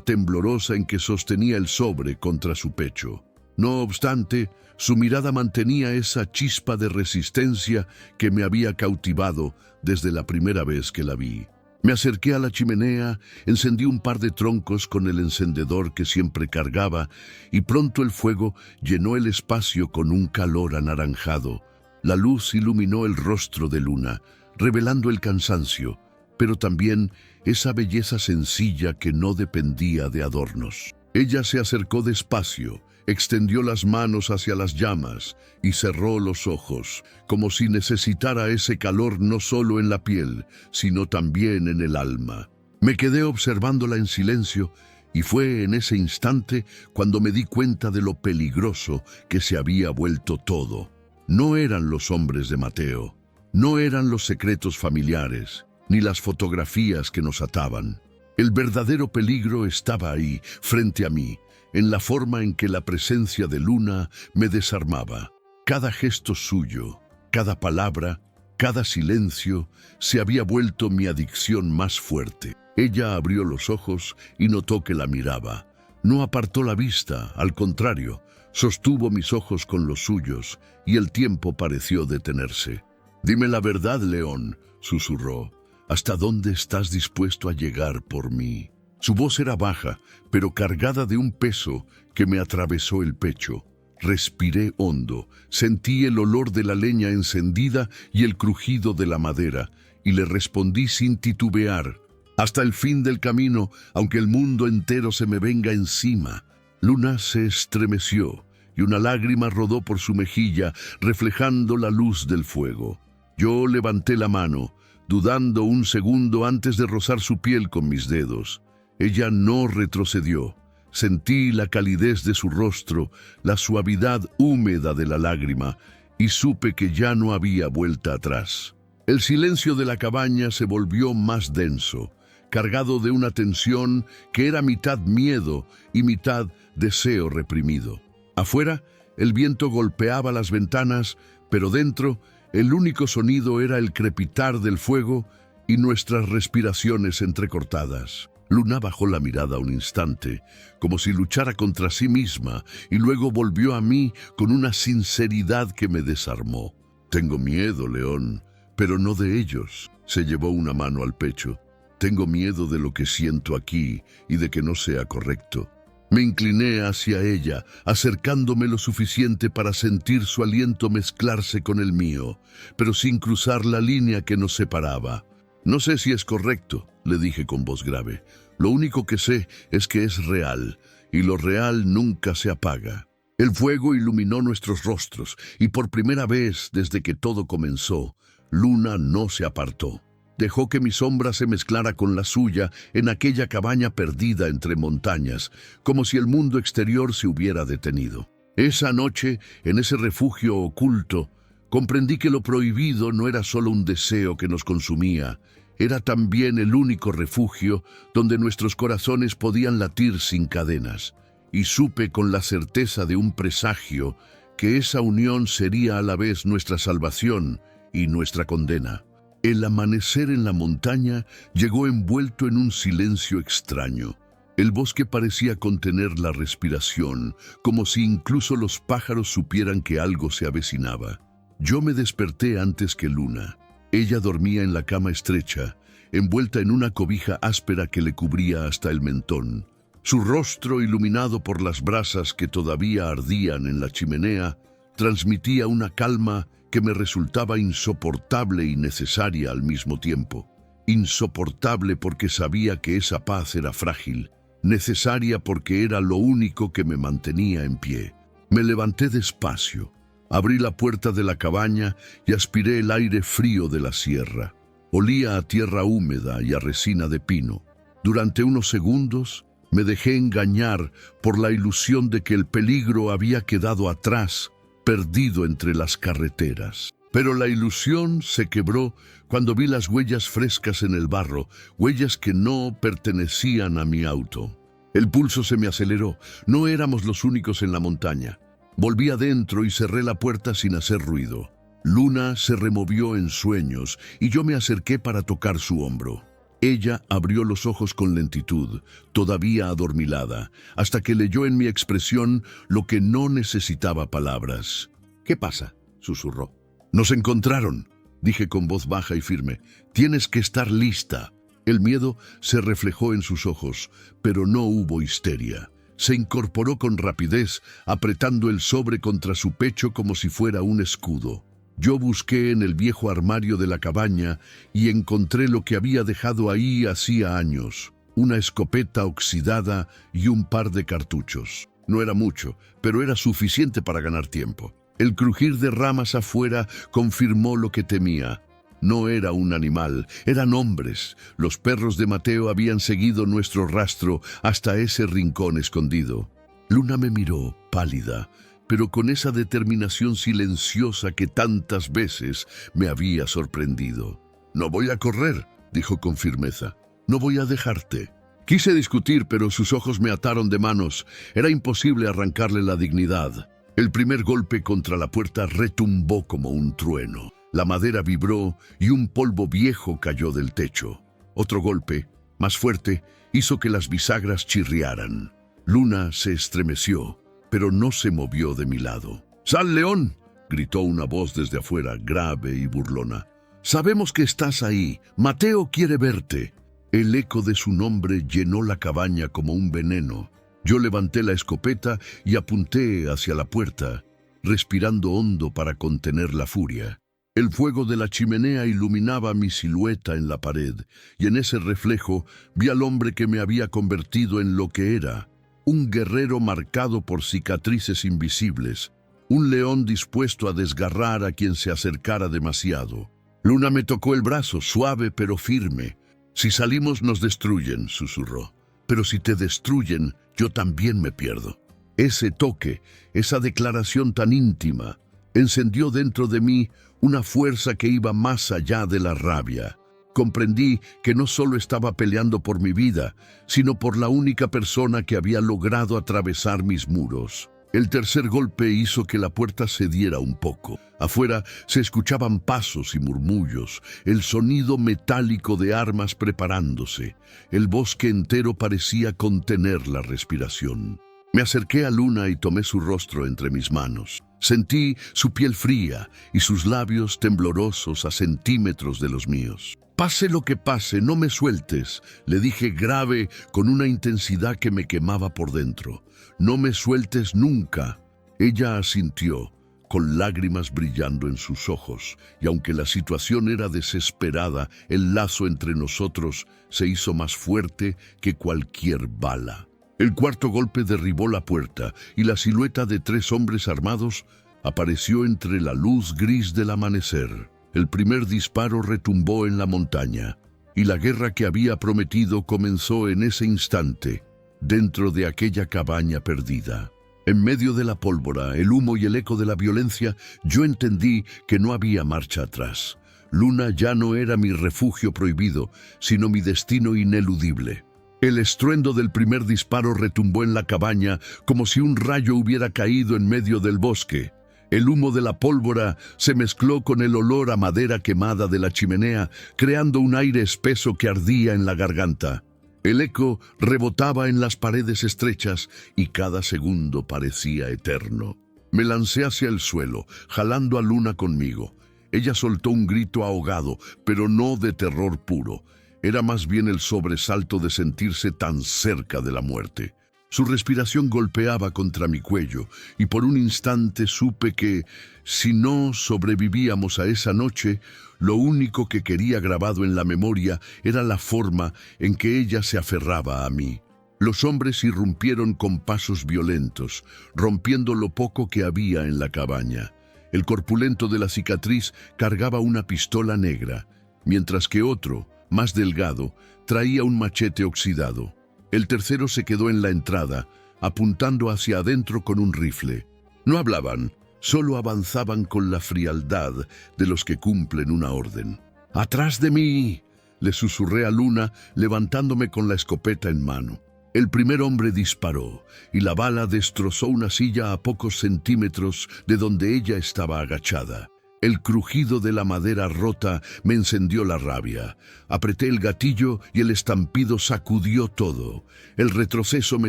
temblorosa en que sostenía el sobre contra su pecho. No obstante, su mirada mantenía esa chispa de resistencia que me había cautivado desde la primera vez que la vi. Me acerqué a la chimenea, encendí un par de troncos con el encendedor que siempre cargaba y pronto el fuego llenó el espacio con un calor anaranjado. La luz iluminó el rostro de Luna, revelando el cansancio, pero también esa belleza sencilla que no dependía de adornos. Ella se acercó despacio, extendió las manos hacia las llamas y cerró los ojos, como si necesitara ese calor no solo en la piel, sino también en el alma. Me quedé observándola en silencio y fue en ese instante cuando me di cuenta de lo peligroso que se había vuelto todo. No eran los hombres de Mateo, no eran los secretos familiares, ni las fotografías que nos ataban. El verdadero peligro estaba ahí, frente a mí, en la forma en que la presencia de Luna me desarmaba. Cada gesto suyo, cada palabra, cada silencio se había vuelto mi adicción más fuerte. Ella abrió los ojos y notó que la miraba. No apartó la vista, al contrario, sostuvo mis ojos con los suyos y el tiempo pareció detenerse. «Dime la verdad, León», susurró. «¿Hasta dónde estás dispuesto a llegar por mí?» Su voz era baja, pero cargada de un peso que me atravesó el pecho. Respiré hondo, sentí el olor de la leña encendida y el crujido de la madera, y le respondí sin titubear: «Hasta el fin del camino, aunque el mundo entero se me venga encima». Luna se estremeció, y una lágrima rodó por su mejilla, reflejando la luz del fuego. Yo levanté la mano, dudando un segundo antes de rozar su piel con mis dedos. Ella no retrocedió. Sentí la calidez de su rostro, la suavidad húmeda de la lágrima, y supe que ya no había vuelta atrás. El silencio de la cabaña se volvió más denso, cargado de una tensión que era mitad miedo y mitad deseo reprimido. Afuera, el viento golpeaba las ventanas, pero dentro, El único sonido era el crepitar del fuego y nuestras respiraciones entrecortadas. Luna bajó la mirada un instante, como si luchara contra sí misma, y luego volvió a mí con una sinceridad que me desarmó. Tengo miedo, León, pero no de ellos. Se llevó una mano al pecho. Tengo miedo de lo que siento aquí y de que no sea correcto. Me incliné hacia ella, acercándome lo suficiente para sentir su aliento mezclarse con el mío, pero sin cruzar la línea que nos separaba. No sé si es correcto, le dije con voz grave. Lo único que sé es que es real, y lo real nunca se apaga. El fuego iluminó nuestros rostros, y por primera vez desde que todo comenzó, Luna no se apartó. Dejó que mi sombra se mezclara con la suya en aquella cabaña perdida entre montañas, como si el mundo exterior se hubiera detenido. Esa noche, en ese refugio oculto, comprendí que lo prohibido no era solo un deseo que nos consumía, era también el único refugio donde nuestros corazones podían latir sin cadenas. Y supe con la certeza de un presagio que esa unión sería a la vez nuestra salvación y nuestra condena. El amanecer en la montaña llegó envuelto en un silencio extraño. El bosque parecía contener la respiración, como si incluso los pájaros supieran que algo se avecinaba. Yo me desperté antes que Luna. Ella dormía en la cama estrecha, envuelta en una cobija áspera que le cubría hasta el mentón. Su rostro, iluminado por las brasas que todavía ardían en la chimenea, transmitía una calma que me resultaba insoportable y necesaria al mismo tiempo. Insoportable porque sabía que esa paz era frágil, necesaria porque era lo único que me mantenía en pie. Me levanté despacio, abrí la puerta de la cabaña y aspiré el aire frío de la sierra. Olía a tierra húmeda y a resina de pino. Durante unos segundos me dejé engañar por la ilusión de que el peligro había quedado atrás, perdido entre las carreteras. Pero la ilusión se quebró cuando vi las huellas frescas en el barro, huellas que no pertenecían a mi auto. El pulso se me aceleró. No éramos los únicos en la montaña. Volví adentro y cerré la puerta sin hacer ruido. Luna se removió en sueños y yo me acerqué para tocar su hombro. Ella abrió los ojos con lentitud, todavía adormilada, hasta que leyó en mi expresión lo que no necesitaba palabras. «¿Qué pasa?», susurró. «Nos encontraron», dije con voz baja y firme. «Tienes que estar lista». El miedo se reflejó en sus ojos, pero no hubo histeria. Se incorporó con rapidez, apretando el sobre contra su pecho como si fuera un escudo. Yo busqué en el viejo armario de la cabaña y encontré lo que había dejado ahí hacía años: una escopeta oxidada y un par de cartuchos. No era mucho, pero era suficiente para ganar tiempo. El crujir de ramas afuera confirmó lo que temía. No era un animal, eran hombres. Los perros de Mateo habían seguido nuestro rastro hasta ese rincón escondido. Luna me miró, pálida, pero con esa determinación silenciosa que tantas veces me había sorprendido. «No voy a correr», dijo con firmeza. «No voy a dejarte». Quise discutir, pero sus ojos me ataron de manos. Era imposible arrancarle la dignidad. El primer golpe contra la puerta retumbó como un trueno. La madera vibró y un polvo viejo cayó del techo. Otro golpe, más fuerte, hizo que las bisagras chirriaran. Luna se estremeció, pero no se movió de mi lado. «¡Sal, León!», gritó una voz desde afuera, grave y burlona. «Sabemos que estás ahí. Mateo quiere verte». El eco de su nombre llenó la cabaña como un veneno. Yo levanté la escopeta y apunté hacia la puerta, respirando hondo para contener la furia. El fuego de la chimenea iluminaba mi silueta en la pared, y en ese reflejo vi al hombre que me había convertido en lo que era: un guerrero marcado por cicatrices invisibles, un león dispuesto a desgarrar a quien se acercara demasiado. Luna me tocó el brazo, suave pero firme. «Si salimos nos destruyen», susurró. «Pero si te destruyen, yo también me pierdo». Ese toque, esa declaración tan íntima, encendió dentro de mí una fuerza que iba más allá de la rabia. Comprendí que no solo estaba peleando por mi vida, sino por la única persona que había logrado atravesar mis muros. El tercer golpe hizo que la puerta cediera un poco. Afuera se escuchaban pasos y murmullos, el sonido metálico de armas preparándose. El bosque entero parecía contener la respiración. Me acerqué a Luna y tomé su rostro entre mis manos. Sentí su piel fría y sus labios temblorosos a centímetros de los míos. «Pase lo que pase, no me sueltes», le dije grave con una intensidad que me quemaba por dentro. «No me sueltes nunca». Ella asintió, con lágrimas brillando en sus ojos, y aunque la situación era desesperada, el lazo entre nosotros se hizo más fuerte que cualquier bala. El cuarto golpe derribó la puerta y la silueta de 3 hombres armados apareció entre la luz gris del amanecer. El primer disparo retumbó en la montaña y la guerra que había prometido comenzó en ese instante, dentro de aquella cabaña perdida. En medio de la pólvora, el humo y el eco de la violencia, yo entendí que no había marcha atrás. Luna ya no era mi refugio prohibido, sino mi destino ineludible. El estruendo del primer disparo retumbó en la cabaña como si un rayo hubiera caído en medio del bosque. El humo de la pólvora se mezcló con el olor a madera quemada de la chimenea, creando un aire espeso que ardía en la garganta. El eco rebotaba en las paredes estrechas y cada segundo parecía eterno. Me lancé hacia el suelo, jalando a Luna conmigo. Ella soltó un grito ahogado, pero no de terror puro. Era más bien el sobresalto de sentirse tan cerca de la muerte. Su respiración golpeaba contra mi cuello y por un instante supe que, si no sobrevivíamos a esa noche, lo único que quería grabado en la memoria era la forma en que ella se aferraba a mí. Los hombres irrumpieron con pasos violentos, rompiendo lo poco que había en la cabaña. El corpulento de la cicatriz cargaba una pistola negra, mientras que otro, más delgado, traía un machete oxidado. El tercero se quedó en la entrada, apuntando hacia adentro con un rifle. No hablaban, solo avanzaban con la frialdad de los que cumplen una orden. «¡Atrás de mí!», le susurré a Luna, levantándome con la escopeta en mano. El primer hombre disparó, y la bala destrozó una silla a pocos centímetros de donde ella estaba agachada. El crujido de la madera rota me encendió la rabia. Apreté el gatillo y el estampido sacudió todo. El retroceso me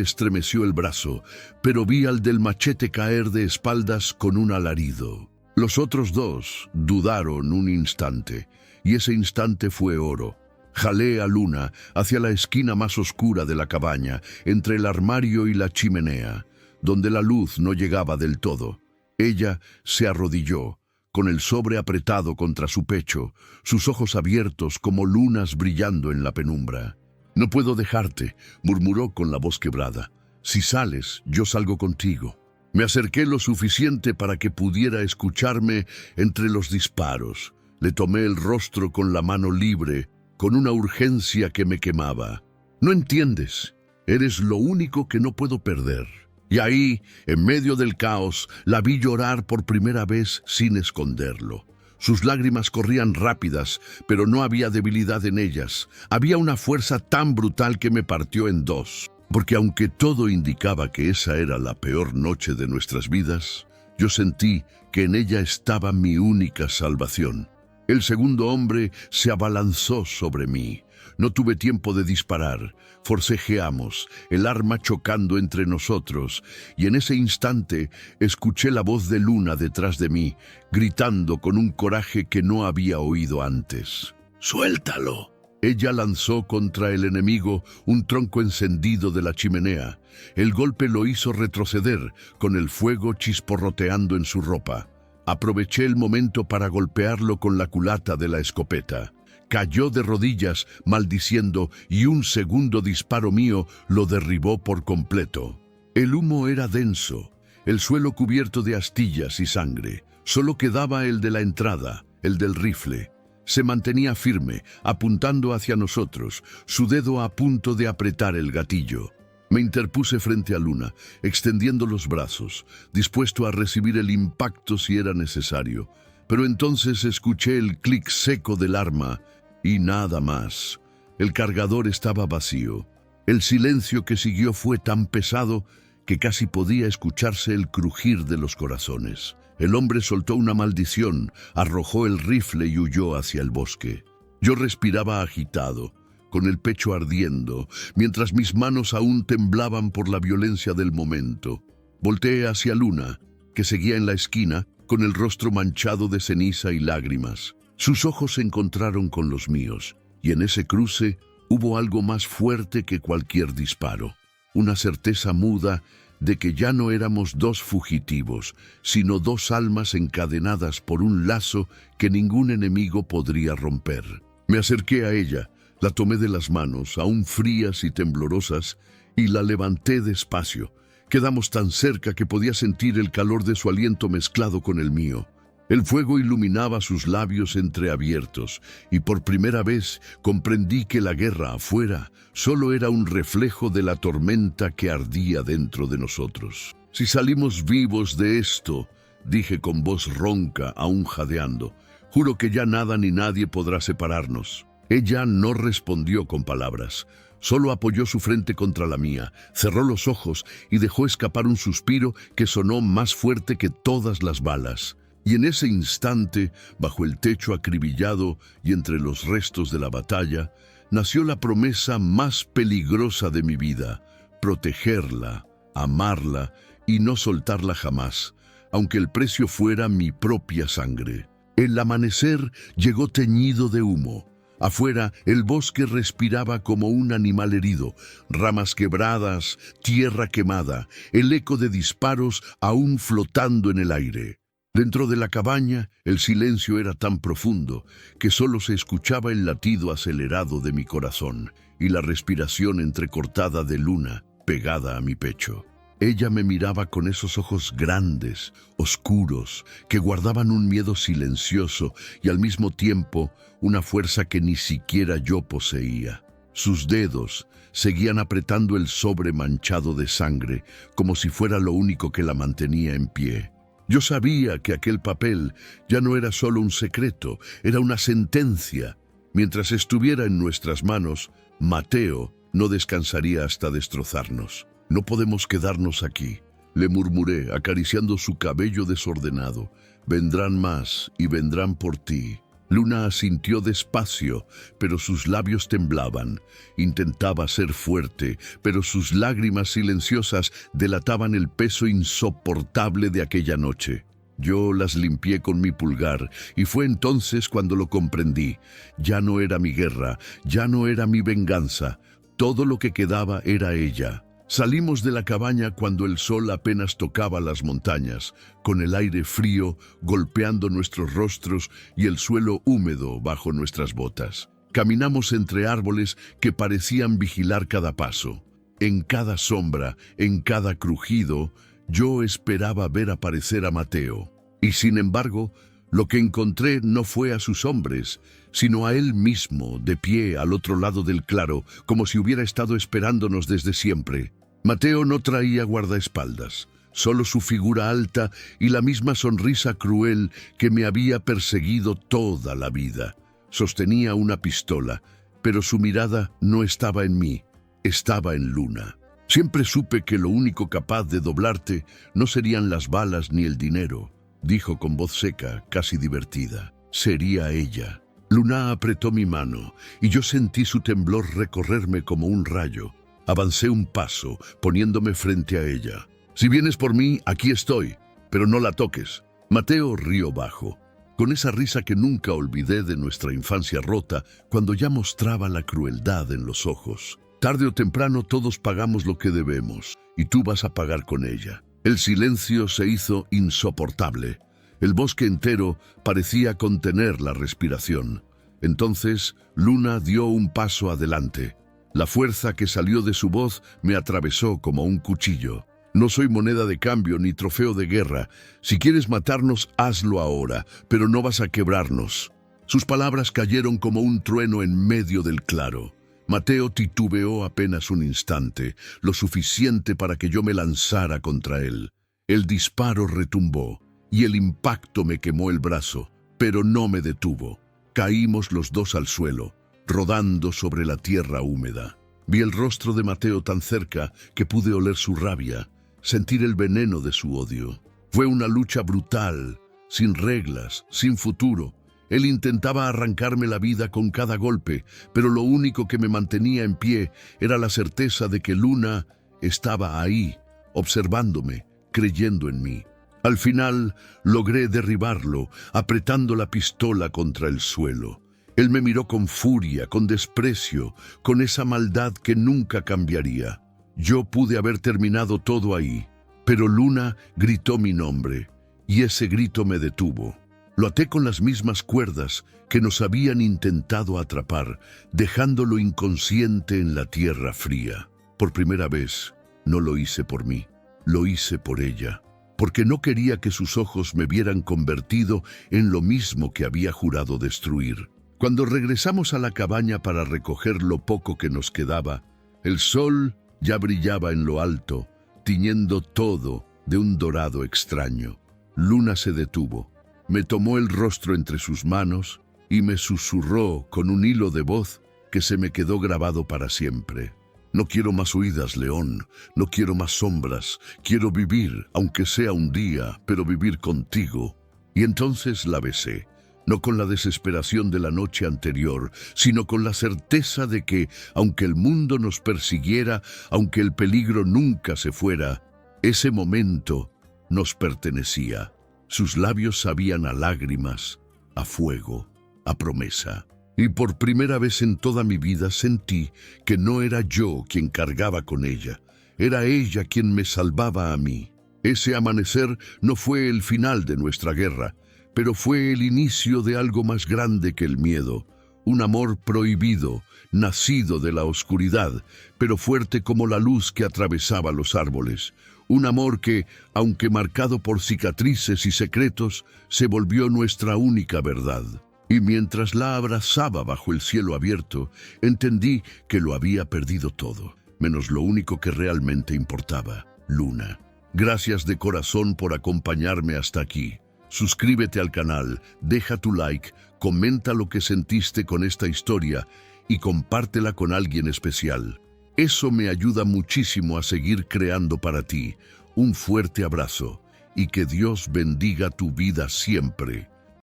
estremeció el brazo, pero vi al del machete caer de espaldas con un alarido. Los otros 2 dudaron un instante, y ese instante fue oro. Jalé a Luna hacia la esquina más oscura de la cabaña, entre el armario y la chimenea, donde la luz no llegaba del todo. Ella se arrodilló, con el sobre apretado contra su pecho, sus ojos abiertos como lunas brillando en la penumbra. «No puedo dejarte», murmuró con la voz quebrada. «Si sales, yo salgo contigo». Me acerqué lo suficiente para que pudiera escucharme entre los disparos. Le tomé el rostro con la mano libre, con una urgencia que me quemaba. «No entiendes. Eres lo único que no puedo perder». Y ahí, en medio del caos, la vi llorar por primera vez sin esconderlo. Sus lágrimas corrían rápidas, pero no había debilidad en ellas. Había una fuerza tan brutal que me partió en 2. Porque aunque todo indicaba que esa era la peor noche de nuestras vidas, yo sentí que en ella estaba mi única salvación. El segundo hombre se abalanzó sobre mí. No tuve tiempo de disparar. Forcejeamos, el arma chocando entre nosotros, y en ese instante escuché la voz de Luna detrás de mí, gritando con un coraje que no había oído antes. «¡Suéltalo!». Ella lanzó contra el enemigo un tronco encendido de la chimenea. El golpe lo hizo retroceder, con el fuego chisporroteando en su ropa. Aproveché el momento para golpearlo con la culata de la escopeta. Cayó de rodillas, maldiciendo, y un segundo disparo mío lo derribó por completo. El humo era denso, el suelo cubierto de astillas y sangre. Solo quedaba el de la entrada, el del rifle. Se mantenía firme, apuntando hacia nosotros, su dedo a punto de apretar el gatillo. Me interpuse frente a Luna, extendiendo los brazos, dispuesto a recibir el impacto si era necesario. Pero entonces escuché el clic seco del arma y nada más. El cargador estaba vacío. El silencio que siguió fue tan pesado que casi podía escucharse el crujir de los corazones. El hombre soltó una maldición, arrojó el rifle y huyó hacia el bosque. Yo respiraba agitado, con el pecho ardiendo, mientras mis manos aún temblaban por la violencia del momento. Volteé hacia Luna, que seguía en la esquina, con el rostro manchado de ceniza y lágrimas. Sus ojos se encontraron con los míos, y en ese cruce hubo algo más fuerte que cualquier disparo. Una certeza muda de que ya no éramos dos fugitivos, sino dos almas encadenadas por un lazo que ningún enemigo podría romper. Me acerqué a ella, la tomé de las manos, aún frías y temblorosas, y la levanté despacio. Quedamos tan cerca que podía sentir el calor de su aliento mezclado con el mío. El fuego iluminaba sus labios entreabiertos, y por primera vez comprendí que la guerra afuera solo era un reflejo de la tormenta que ardía dentro de nosotros. «Si salimos vivos de esto», dije con voz ronca, aún jadeando, «juro que ya nada ni nadie podrá separarnos». Ella no respondió con palabras. Solo apoyó su frente contra la mía, cerró los ojos y dejó escapar un suspiro que sonó más fuerte que todas las balas. Y en ese instante, bajo el techo acribillado y entre los restos de la batalla, nació la promesa más peligrosa de mi vida: protegerla, amarla y no soltarla jamás, aunque el precio fuera mi propia sangre. El amanecer llegó teñido de humo. Afuera, el bosque respiraba como un animal herido, ramas quebradas, tierra quemada, el eco de disparos aún flotando en el aire. Dentro de la cabaña, el silencio era tan profundo que solo se escuchaba el latido acelerado de mi corazón y la respiración entrecortada de Luna pegada a mi pecho. Ella me miraba con esos ojos grandes, oscuros, que guardaban un miedo silencioso y al mismo tiempo una fuerza que ni siquiera yo poseía. Sus dedos seguían apretando el sobre manchado de sangre como si fuera lo único que la mantenía en pie. Yo sabía que aquel papel ya no era solo un secreto, era una sentencia. Mientras estuviera en nuestras manos, Mateo no descansaría hasta destrozarnos. «No podemos quedarnos aquí», le murmuré, acariciando su cabello desordenado. «Vendrán más y vendrán por ti». Luna asintió despacio, pero sus labios temblaban. Intentaba ser fuerte, pero sus lágrimas silenciosas delataban el peso insoportable de aquella noche. Yo las limpié con mi pulgar, y fue entonces cuando lo comprendí. Ya no era mi guerra, ya no era mi venganza. Todo lo que quedaba era ella. Salimos de la cabaña cuando el sol apenas tocaba las montañas, con el aire frío golpeando nuestros rostros y el suelo húmedo bajo nuestras botas. Caminamos entre árboles que parecían vigilar cada paso. En cada sombra, en cada crujido, yo esperaba ver aparecer a Mateo. Y sin embargo, lo que encontré no fue a sus hombres, sino a él mismo, de pie al otro lado del claro, como si hubiera estado esperándonos desde siempre. Mateo no traía guardaespaldas, solo su figura alta y la misma sonrisa cruel que me había perseguido toda la vida. Sostenía una pistola, pero su mirada no estaba en mí, estaba en Luna. Siempre supe que lo único capaz de doblarte no serían las balas ni el dinero, dijo con voz seca, casi divertida. Sería ella. Luna apretó mi mano y yo sentí su temblor recorrerme como un rayo. Avancé un paso, poniéndome frente a ella. «Si vienes por mí, aquí estoy, pero no la toques». Mateo rió bajo, con esa risa que nunca olvidé de nuestra infancia rota, cuando ya mostraba la crueldad en los ojos. «Tarde o temprano todos pagamos lo que debemos, y tú vas a pagar con ella». El silencio se hizo insoportable. El bosque entero parecía contener la respiración. Entonces, Luna dio un paso adelante. La fuerza que salió de su voz me atravesó como un cuchillo. «No soy moneda de cambio ni trofeo de guerra. Si quieres matarnos, hazlo ahora, pero no vas a quebrarnos». Sus palabras cayeron como un trueno en medio del claro. Mateo titubeó apenas un instante, lo suficiente para que yo me lanzara contra él. El disparo retumbó, y el impacto me quemó el brazo, pero no me detuvo. Caímos los dos al suelo, rodando sobre la tierra húmeda. Vi el rostro de Mateo tan cerca que pude oler su rabia. sentir el veneno de su odio. Fue una lucha brutal, sin reglas, sin futuro. Él intentaba arrancarme la vida con cada golpe, pero lo único que me mantenía en pie era la certeza de que Luna estaba ahí, observándome, creyendo en mí. Al final logré derribarlo, apretando la pistola contra el suelo. Él me miró con furia, con desprecio, con esa maldad que nunca cambiaría. Yo pude haber terminado todo ahí, pero Luna gritó mi nombre, y ese grito me detuvo. Lo até con las mismas cuerdas que nos habían intentado atrapar, dejándolo inconsciente en la tierra fría. Por primera vez, no lo hice por mí, lo hice por ella, porque no quería que sus ojos me vieran convertido en lo mismo que había jurado destruir. Cuando regresamos a la cabaña para recoger lo poco que nos quedaba, el sol ya brillaba en lo alto, tiñendo todo de un dorado extraño. Luna se detuvo, me tomó el rostro entre sus manos y me susurró con un hilo de voz que se me quedó grabado para siempre. No quiero más huidas, León, no quiero más sombras, quiero vivir, aunque sea un día, pero vivir contigo. Y entonces la besé, no con la desesperación de la noche anterior, sino con la certeza de que, aunque el mundo nos persiguiera, aunque el peligro nunca se fuera, ese momento nos pertenecía. Sus labios sabían a lágrimas, a fuego, a promesa. Y por primera vez en toda mi vida sentí que no era yo quien cargaba con ella, era ella quien me salvaba a mí. Ese amanecer no fue el final de nuestra guerra, pero fue el inicio de algo más grande que el miedo, un amor prohibido, nacido de la oscuridad, pero fuerte como la luz que atravesaba los árboles. Un amor que, aunque marcado por cicatrices y secretos, se volvió nuestra única verdad. Y mientras la abrazaba bajo el cielo abierto, entendí que lo había perdido todo, menos lo único que realmente importaba, Luna. Gracias de corazón por acompañarme hasta aquí. Suscríbete al canal, deja tu like, comenta lo que sentiste con esta historia y compártela con alguien especial. Eso me ayuda muchísimo a seguir creando para ti. Un fuerte abrazo y que Dios bendiga tu vida siempre.